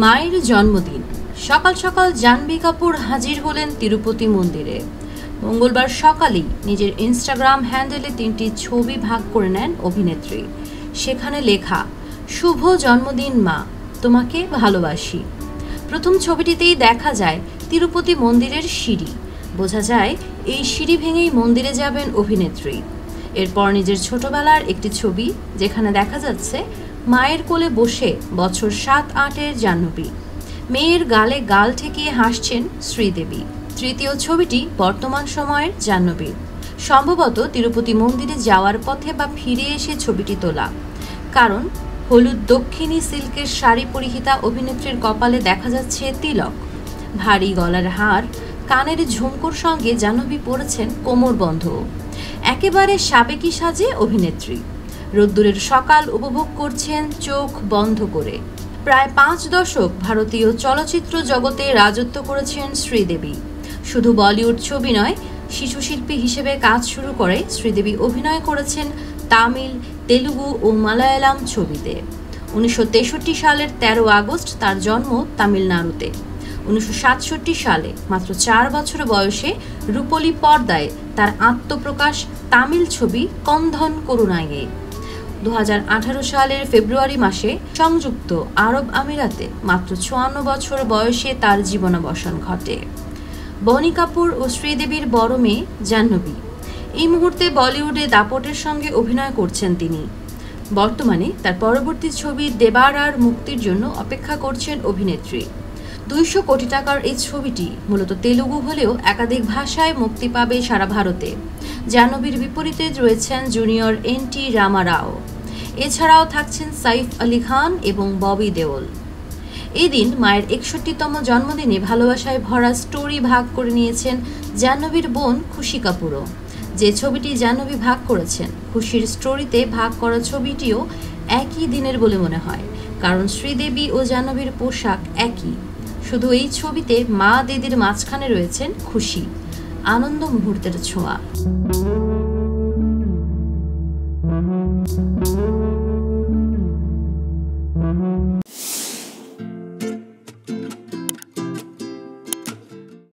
মায়ের জন্মদিন। সকাল সকাল জাহ্নবী কাপুর হাজির হলেন তিরুপতি মন্দিরে। মঙ্গলবার সকালেই নিজের ইনস্টাগ্রাম হ্যান্ডেলে 3টি ছবি ভাগ করে নেন অভিনেত্রী। সেখানে লেখা, শুভ জন্মদিন মা, তোমাকে ভালোবাসি। প্রথম ছবিটিতেই দেখা যায় তিরুপতি মন্দিরের সিঁড়ি। বোঝা যায় এই সিঁড়ি ভেঙেই মন্দিরে যাবেন অভিনেত্রী। এরপর নিজের ছোটবেলার একটি ছবি, যেখানে দেখা যাচ্ছে মায়ের কোলে বসে বছর 7-8-এর জাহ্নবী। মেয়ের গালে গাল ঠেকিয়ে হাসছেন শ্রীদেবী। তৃতীয় ছবিটি বর্তমান সময়ের জাহ্নবী। সম্ভবত তিরুপতি মন্দিরে যাওয়ার পথে বা ফিরে এসে ছবিটি তোলা, কারণ হলুদ দক্ষিণী সিল্কের শাড়ি পরিহিতা অভিনেত্রীর কপালে দেখা যাচ্ছে তিলক। ভারী গলার হার, কানের ঝুমকোর সঙ্গে জাহ্নবী পরেছেন কোমরবন্ধ। একেবারে সাবেকি সাজে অভিনেত্রী। রোদ্দুরের সকাল উপভোগ করছেন চোখ বন্ধ করে। প্রায় 5 দশক ভারতীয় চলচ্চিত্র জগতে রাজত্ব করেছেন শ্রীদেবী। শুধু বলিউড ছবি নয়, শিশু শিল্পী হিসেবে কাজ শুরু করে শ্রীদেবী অভিনয় করেছেন তামিল, তেলুগু ও মালায়ালাম ছবিতে। 1963 সালের 13 আগস্ট তার জন্ম তামিলনাড়ুতে। 1967 সালে মাত্র 4 বছর বয়সে রূপলী পর্দায় তার আত্মপ্রকাশ তামিল ছবি কন্ধন করুণায়ে। 2018 সালের ফেব্রুয়ারি মাসে সংযুক্ত আরব আমিরাতে মাত্র 54 বছর বয়সে তার জীবনাবসান ঘটে। বনি কাপুর ও শ্রীদেবীর বড় মেয়ে জাহ্নবী। এই মুহূর্তে বলিউডে দাপটের সঙ্গে অভিনয় করছেন তিনি। বর্তমানে তার পরবর্তী ছবি দেবারার মুক্তির জন্য অপেক্ষা করছেন অভিনেত্রী। 200 কোটি টাকার এই ছবিটি মূলত তেলুগু হলেও একাধিক ভাষায় মুক্তি পাবে সারা ভারতে। জাহ্নবীর বিপরীতে রয়েছেন জুনিয়র NT রামারাও। এছাড়াও থাকছেন সাইফ আলী খান এবং ববি দেওল। এই দিন মায়ের 61তম জন্মদিনে ভালোবাসায় ভরা স্টোরি ভাগ করে নিয়েছেন জাহ্নবীর বোন খুশি কাপুরও। যে ছবিটি জাহ্নবী ভাগ করেছেন, খুশির স্টোরিতে ভাগ করা ছবিটিও একই দিনের বলে মনে হয়, কারণ শ্রীদেবী ও জাহ্নবীর পোশাক একই। শুধু এই ছবিতে মা দিদির মাঝখানে রয়েছেন খুশি। আনন্দ মুহূর্তের ছোঁয়া।